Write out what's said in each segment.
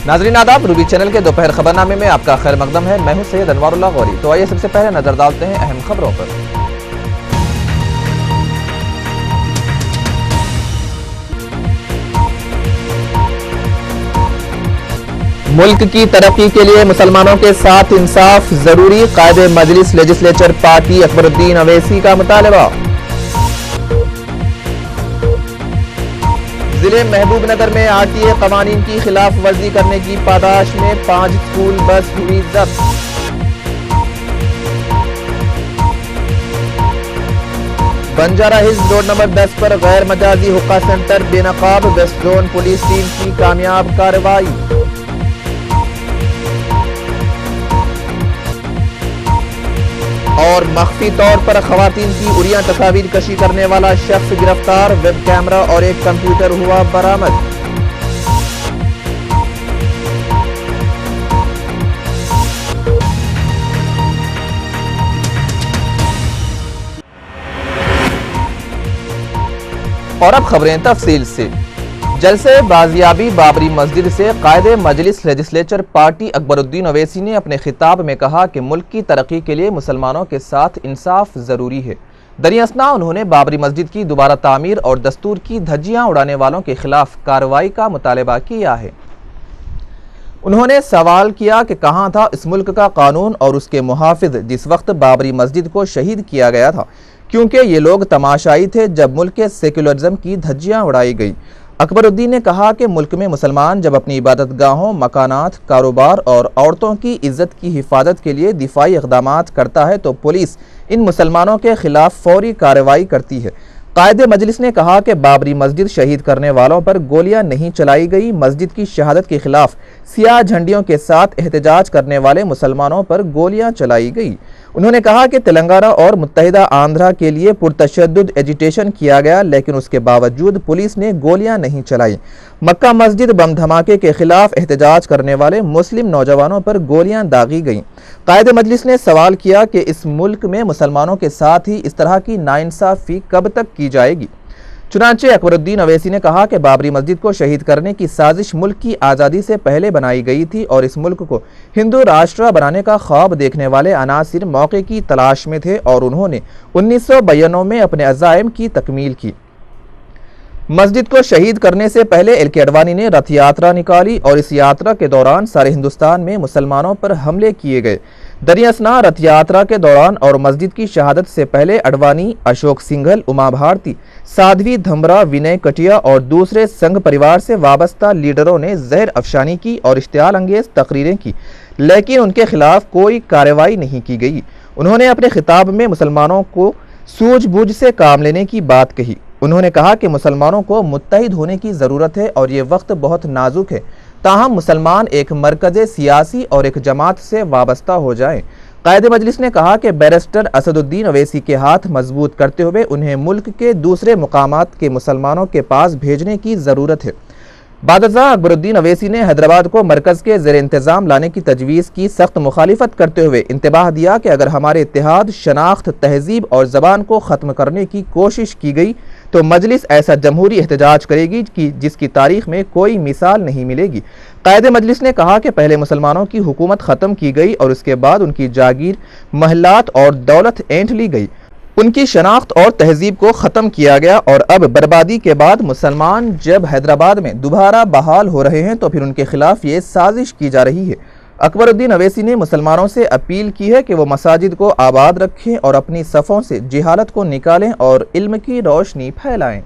नाजरीन आदाब, Ruby channel के दोपहर खबरनामे में आपका खैर मकदम है। मैं हूं सैयद अनवारुल्लाह गौरी। तो आइए सबसे पहले नजर डालते हैं अहम खबरों पर। मुल्क की तरक्की के लिए मुसलमानों के साथ इंसाफ जरूरी, कायदे मजलिस लेजिस्लेचर पार्टी अकबरुद्दीन अवैसी का मुतालबा। जिले महबूबनगर में आरटीए कवानीन की खिलाफ वर्जी करने की पादाश में 5 स्कूल बस हुई जब्त। बंजारा हिल्स रोड नंबर 10 पर गैर मजाजी हुक्का सेंटर बेनकाब, वेस्ट जोन पुलिस टीम की कामयाब कार्रवाई। और मख्फी तौर पर खवातीन की उड़िया तस्वीर कशी करने वाला शख्स गिरफ्तार, वेब कैमरा और एक कंप्यूटर हुआ बरामद। और अब खबरें तफसील से। जलसे बाजियाबी बाबरी मस्जिद से कायदे मजलिस लेजिस्लेचर पार्टी अकबरुद्दीन अवैसी ने अपने खिताब में कहा कि मुल्क की तरक्की के लिए मुसलमानों के साथ इंसाफ ज़रूरी है। दरियासना उन्होंने बाबरी मस्जिद की दोबारा तामीर और दस्तूर की धज्जियां उड़ाने वालों के खिलाफ कार्रवाई का मुतालबा किया है। उन्होंने सवाल किया कि कहाँ था इस मुल्क का कानून और उसके मुहाफिज जिस वक्त बाबरी मस्जिद को शहीद किया गया था, क्योंकि ये लोग तमाशाई थे जब मुल्क के सेकुलरिज्म की धज्जियां उड़ाई गई। अकबरुद्दीन ने कहा कि मुल्क में मुसलमान जब अपनी इबादत गाहों, मकानात, कारोबार और औरतों की इज्जत की हिफाजत के लिए दिफाई इक़दामात करता है तो पुलिस इन मुसलमानों के खिलाफ फौरी कार्रवाई करती है। कायदे मजलिस ने कहा कि बाबरी मस्जिद शहीद करने वालों पर गोलियां नहीं चलाई गई। मस्जिद की शहादत के खिलाफ सियाह झंडियों के साथ एहतजाज करने वाले मुसलमानों पर गोलियां चलाई गई। उन्होंने कहा कि तेलंगाना और मुत्तहिदा आंध्रा के लिए पुरतशद्दुद एजिटेशन किया गया, लेकिन उसके बावजूद पुलिस ने गोलियां नहीं चलाई। मक्का मस्जिद बम धमाके के खिलाफ एहतजाज करने वाले मुस्लिम नौजवानों पर गोलियां दागी गईं। कायदे मजलिस ने सवाल किया कि इस मुल्क में मुसलमानों के साथ ही इस तरह की नाइंसाफी कब तक की जाएगी। चुनांचे अकबरुद्दीन अवैसी ने कहा कि बाबरी मस्जिद को शहीद करने की साजिश मुल्क की आज़ादी से पहले बनाई गई थी और इस मुल्क को हिंदू राष्ट्र बनाने का ख्वाब देखने वाले अनासिर मौके की तलाश में थे और उन्होंने 1992 में अपने अज़ाइम की तकमील की। मस्जिद को शहीद करने से पहले एल के अडवाणी ने रथ यात्रा निकाली और इस यात्रा के दौरान सारे हिंदुस्तान में मुसलमानों पर हमले किए गए। दरियासना रथ यात्रा के दौरान और मस्जिद की शहादत से पहले अडवाणी, अशोक सिंघल, उमा भारती, साध्वी धमरा, विनय कटिया और दूसरे संघ परिवार से वाबस्ता लीडरों ने जहर अफशानी की और इश्तियाल अंगेज तकरीरें की, लेकिन उनके खिलाफ कोई कार्रवाई नहीं की गई। उन्होंने अपने खिताब में मुसलमानों को सूझबूझ से काम लेने की बात कही। उन्होंने कहा कि मुसलमानों को मुत्तहिद होने की ज़रूरत है और ये वक्त बहुत नाजुक है, ताहम मुसलमान एक मरकज़ सियासी और एक जमात से वाबस्ता हो जाएं। कायदे मजलिस ने कहा कि बैरिस्टर असदुद्दीन अवैसी के हाथ मजबूत करते हुए उन्हें मुल्क के दूसरे मुकामात के मुसलमानों के पास भेजने की ज़रूरत है। बादशाह अकबरुद्दीन अवैसी ने हैदराबाद को मरकज़ के ज़ेर इंतज़ाम लाने की तजवीज़ की सख्त मुखालिफत करते हुए इंतबाह दिया कि अगर हमारे इत्तेहाद, शनाख्त, तहजीब और ज़बान को ख़त्म करने की कोशिश की गई तो मजलिस ऐसा जमहूरी एहतजाज करेगी कि जिसकी तारीख में कोई मिसाल नहीं मिलेगी। कायदे मजलिस ने कहा कि पहले मुसलमानों की हुकूमत ख़त्म की गई और उसके बाद उनकी जागीर, महलात और दौलत ऐंठ ली गई, उनकी शनाख्त और तहजीब को ख़त्म किया गया और अब बर्बादी के बाद मुसलमान जब हैदराबाद में दोबारा बहाल हो रहे हैं तो फिर उनके खिलाफ ये साजिश की जा रही है। अकबरुद्दीन अवैसी ने मुसलमानों से अपील की है कि वो मसाजिद को आबाद रखें और अपनी सफ़ों से जिहालत को निकालें और इल्म की रोशनी फैलाएं।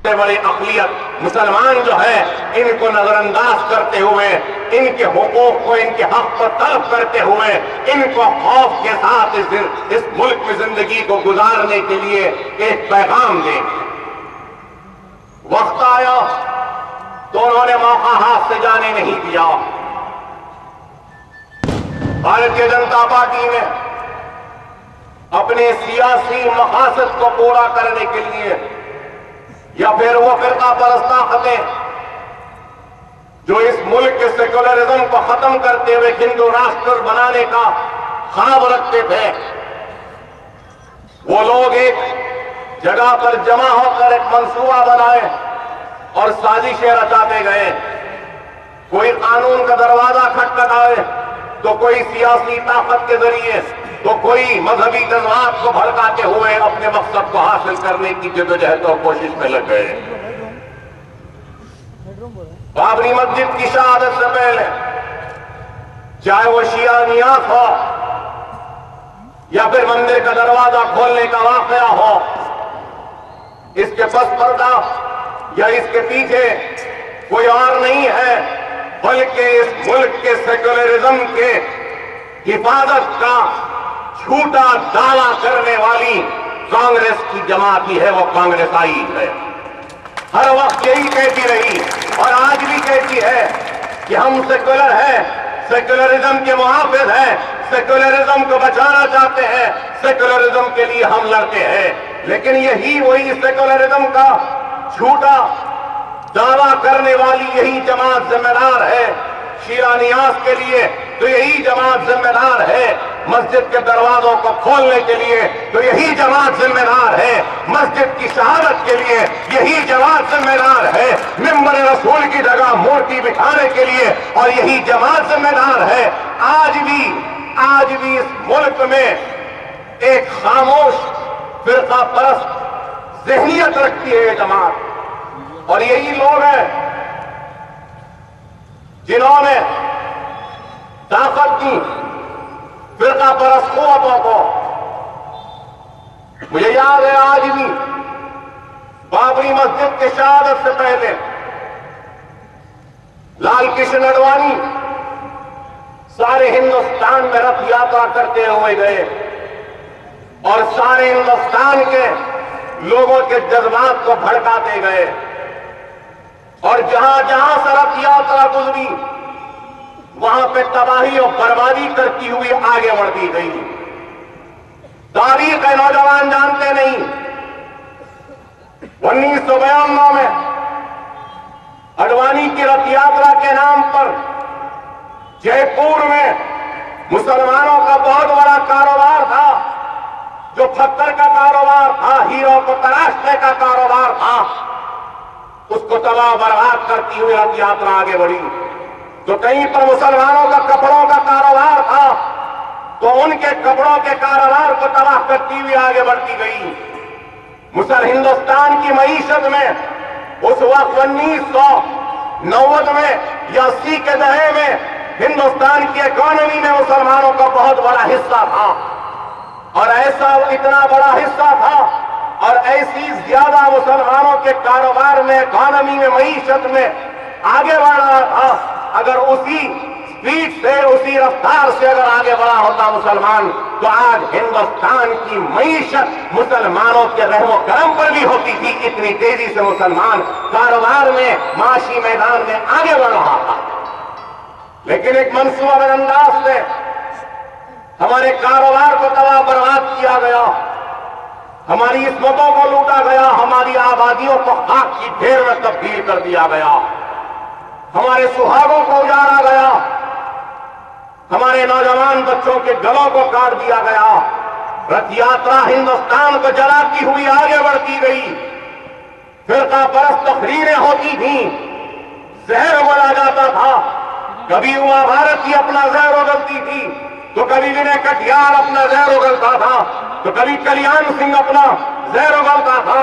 बड़ी अक़लियत मुसलमान जो है इनको नजरअंदाज करते हुए, इनके हुकूक को, इनके हक को तलब करते हुए, इनको खौफ के साथ इस मुल्क में जिंदगी को गुजारने के लिए एक पैगाम दें। वक्त आया तो उन्होंने मौका हाथ से जाने नहीं दिया। भारतीय जनता पार्टी ने अपने सियासी मकासद को पूरा करने के लिए या फिर वो फिरका परस्त ताकतें जो इस मुल्क के सेकुलरिज्म को खत्म करते हुए हिंदू राष्ट्र बनाने का ख्वाब रखते थे, वो लोग एक जगह पर जमा होकर एक मंसूबा बनाए और साजिशें रचाते गए। कोई कानून का दरवाजा खटखटाए, तो कोई सियासी ताकत के जरिए, तो कोई मजहबी जज्बात को भड़काते हुए अपने मकसद को हासिल करने की जद्दोजहद और कोशिश में लग गए। बाबरी मस्जिद की शहादत से पहले, चाहे वो शिया नियास हो या फिर मंदिर का दरवाजा खोलने का वाकया हो, इसके पस पर्दा या इसके पीछे कोई और नहीं है बल्कि इस मुल्क के सेक्युलरिज्म के हिफाजत का झूठा दावा करने वाली कांग्रेस की जमात ही है, वो कांग्रेस आई है। हर वक्त यही कहती रही और आज भी कहती है कि हम सेक्युलर हैं, सेक्युलरिज्म के मुहाफिज हैं, सेक्युलरिज्म को बचाना चाहते हैं, सेक्युलरिज्म के लिए हम लड़ते हैं। लेकिन यही वही सेक्युलरिज्म का झूठा दावा करने वाली यही जमात जिम्मेदार है शिया नियास के लिए, तो यही जमात जिम्मेदार है मस्जिद के दरवाजों को खोलने के लिए, तो यही जमात जिम्मेदार है मस्जिद की शहादत के लिए, यही जमात जिम्मेदार है मिंबर रसूल की जगह मूर्ति बिठाने के लिए, और यही जमात जिम्मेदार है आज भी इस मुल्क में एक खामोश फिरका परस्त ज़हनियत रखती है ये जमात। और यही लोग हैं जिन्होंने ताकत दी फिरका परस्त कुव्वतों को। मुझे याद है आज भी बाबरी मस्जिद की शहादत से पहले लाल कृष्ण आडवाणी सारे हिंदुस्तान में रथ यात्रा करते हुए गए और सारे हिंदुस्तान के लोगों के जज्बात को भड़काते गए, और जहां जहां से रथ यात्रा गुजरी वहां पे तबाही और बर्बादी करती हुई आगे बढ़ती गई। तारीख है नौजवान जानते नहीं, 1992 में आडवाणी की रथ यात्रा के नाम पर जयपुर में मुसलमानों का बहुत बड़ा कारोबार था, जो पत्थर का कारोबार था, हीरो को तराशने का कारोबार था, उसको तबाह बर्बाद करती हुई रथ यात्रा आगे बढ़ी। तो कहीं पर मुसलमानों का कपड़ों का कारोबार था, तो उनके कपड़ों के कारोबार को तबाह करती हुई आगे बढ़ती गई। हिंदुस्तान की मईशत में उस वक्त 1990 में या 80 के दहे में हिंदुस्तान की इकोनॉमी में मुसलमानों का बहुत बड़ा हिस्सा था, और ऐसा इतना बड़ा हिस्सा था और ऐसी ज्यादा मुसलमानों के कारोबार में, इकोनॉमी में, मईशत में आगे बढ़ रहा था। अगर उसी स्पीड से, उसी रफ्तार से अगर आगे बढ़ा होता मुसलमान, तो आज हिंदुस्तान की मईशत मुसलमानों के रहमो करम पर भी होती थी। इतनी तेजी से मुसलमान कारोबार में, माशी मैदान में आगे बढ़ रहा था। लेकिन एक मंसूबा अंदाज से हमारे कारोबार को तबाह बर्बाद किया गया, हमारी इस्मतों को लूटा गया, हमारी आबादियों को खाक की ढेर में तब्दील कर दिया गया, हमारे सुहागों को उजाड़ा गया, हमारे नौजवान बच्चों के गलों को काट दिया गया। रथ यात्रा हिंदुस्तान को जलाती हुई आगे बढ़ती गई, फिरका परस्त तकरीरें होती थी, जहर उगला जाता था। कभी उमा भारती अपना जहर उगलती थी, तो कभी विनय कटियार अपना जहर उगलता था, तो कभी कल्याण सिंह अपना जहर उगलता था,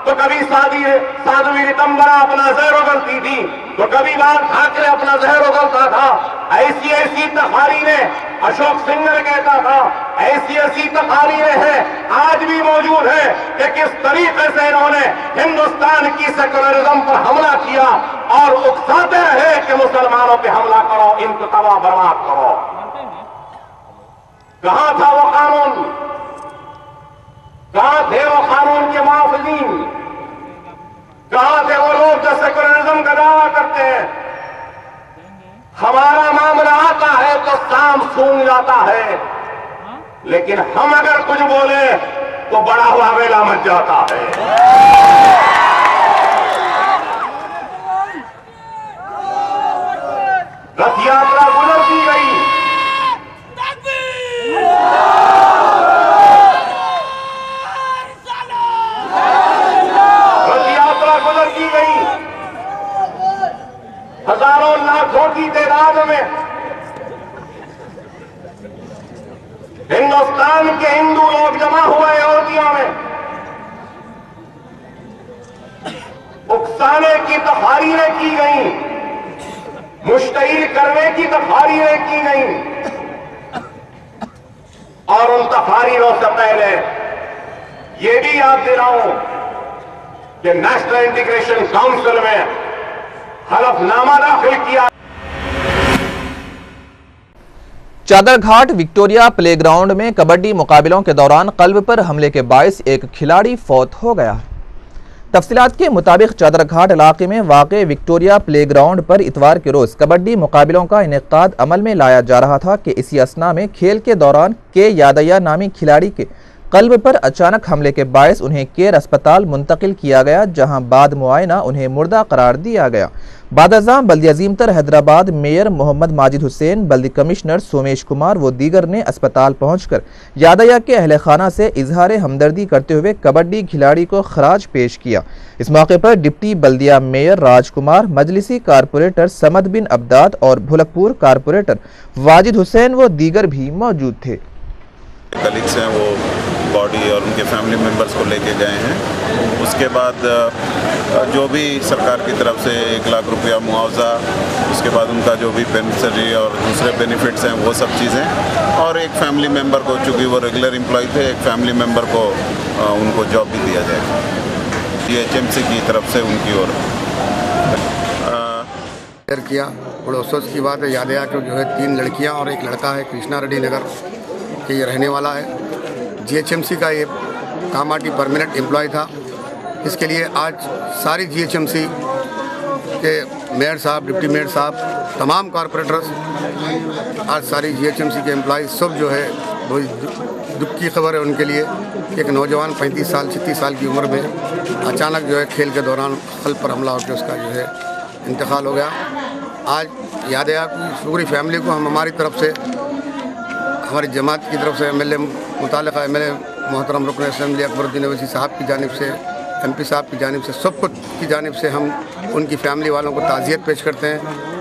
तो कभी साध्वी रितंबरा अपना जहर उगलती थी, तो कभी बाल ठाकरे अपना जहर उगलता था। ऐसी ऐसी तकारीरें अशोक सिंगर कहता था, ऐसी ऐसी तकारीरें हैं आज भी मौजूद है कि किस तरीके से इन्होंने हिंदुस्तान की सेक्युलरिज्म पर हमला किया और उकसाते रहे कि मुसलमानों पे हमला करो, इनको तबाह बर्बाद करो। कहां था वो कानून, कहां थे वो कानून के मुआफिजीन, कहां थे वो लोग जो सेक्युलरिज्म का दावा करते हैं। हमारा मामला आता है तो शाम सूंघ जाता है, लेकिन हम अगर कुछ बोले तो बड़ा हुआ वेला मच जाता है। रथ यात्रा गुजरती गई, रथ यात्रा गुजरती गई, हजारों लाखों की आजम है। हिंदुस्तान के हिंदू लोग जमा हुए अयोध्या में, उकसाने की तकारीरें की गई, मुश्तइल करने की तकारीरें की गई, और उन तकारीरों से पहले यह भी याद दिलाऊं कि नेशनल इंटीग्रेशन काउंसिल में हलफनामा दाखिल किया। चादरघाट विक्टोरिया प्लेग्राउंड में कबड्डी मुकाबलों के दौरान कल्ब पर हमले के बायस एक खिलाड़ी फौत हो गया। तफसीलात के मुताबिक चादरघाट इलाके में वाक़े विक्टोरिया प्लेग्राउंड पर इतवार के रोज़ कबड्डी मुकाबलों का इनेकाद अमल में लाया जा रहा था कि इसी असना में खेल के दौरान के यादया नामी खिलाड़ी के कल्ब पर अचानक हमले के बायस उन्हें केयर अस्पताल मुंतकिल किया गया, जहां बाद मुआयना उन्हें मुर्दा करार दिया गया। बादअज़ां बल्दी अज़ीमतर हैदराबाद मेयर मोहम्मद माजिद हुसैन, बल्दी कमिश्नर सोमेश कुमार व दीगर ने अस्पताल पहुंचकर यादया के अहल खाना से इजहार हमदर्दी करते हुए कबड्डी खिलाड़ी को खराज पेश किया। इस मौके पर डिप्टी बल्दिया मेयर राजकुमार, मजलिसी कारपोरेटर समद बिन अब्दाद और भुलकपुर कारपोरेटर वाजिद हुसैन व दीगर भी मौजूद थे। कलीग्स हैं वो बॉडी और उनके फैमिली मेम्बर्स को लेके गए हैं। उसके बाद जो भी सरकार की तरफ से 1 लाख रुपया मुआवजा, उसके बाद उनका जो भी पेंशनरी और दूसरे बेनिफिट्स हैं वो सब चीज़ें, और एक फैमिली मेम्बर को, चूँकि वो रेगुलर एम्प्लॉय थे, एक फैमिली मेम्बर को उनको जॉब भी दिया जाएगा DHMC की तरफ से उनकी ओर किया। बड़े अफसोस की बात है, यादया को जो है 3 लड़कियां और 1 लड़का है, कृष्णा रेड्डी नगर के ये रहने वाला है। GHMC का ये कामाटी परमानेंट एम्प्लॉय था। इसके लिए आज सारी GHMC के मेयर साहब, डिप्टी मेयर साहब, तमाम कॉरपोरेटर्स, आज सारी GHMC के एम्प्लॉय सब जो है बहुत दुख की खबर है उनके लिए कि एक नौजवान 35 साल 36 साल की उम्र में अचानक जो है खेल के दौरान कल्ब पर हमला होकर उसका जो है इंतकाल हो गया। आज यादया की पूरी फैमिली को हम हमारी तरफ से, हमारी जमात की तरफ से, MLA मुतालिका MLA मोहतरम रुकन असेंबली अकबरुद्दीन अवैसी साहब की जानिब से, MP साहब की जानिब से, सब कुछ की जानिब से हम उनकी फैमिली वालों को ताज़ियत पेश करते हैं।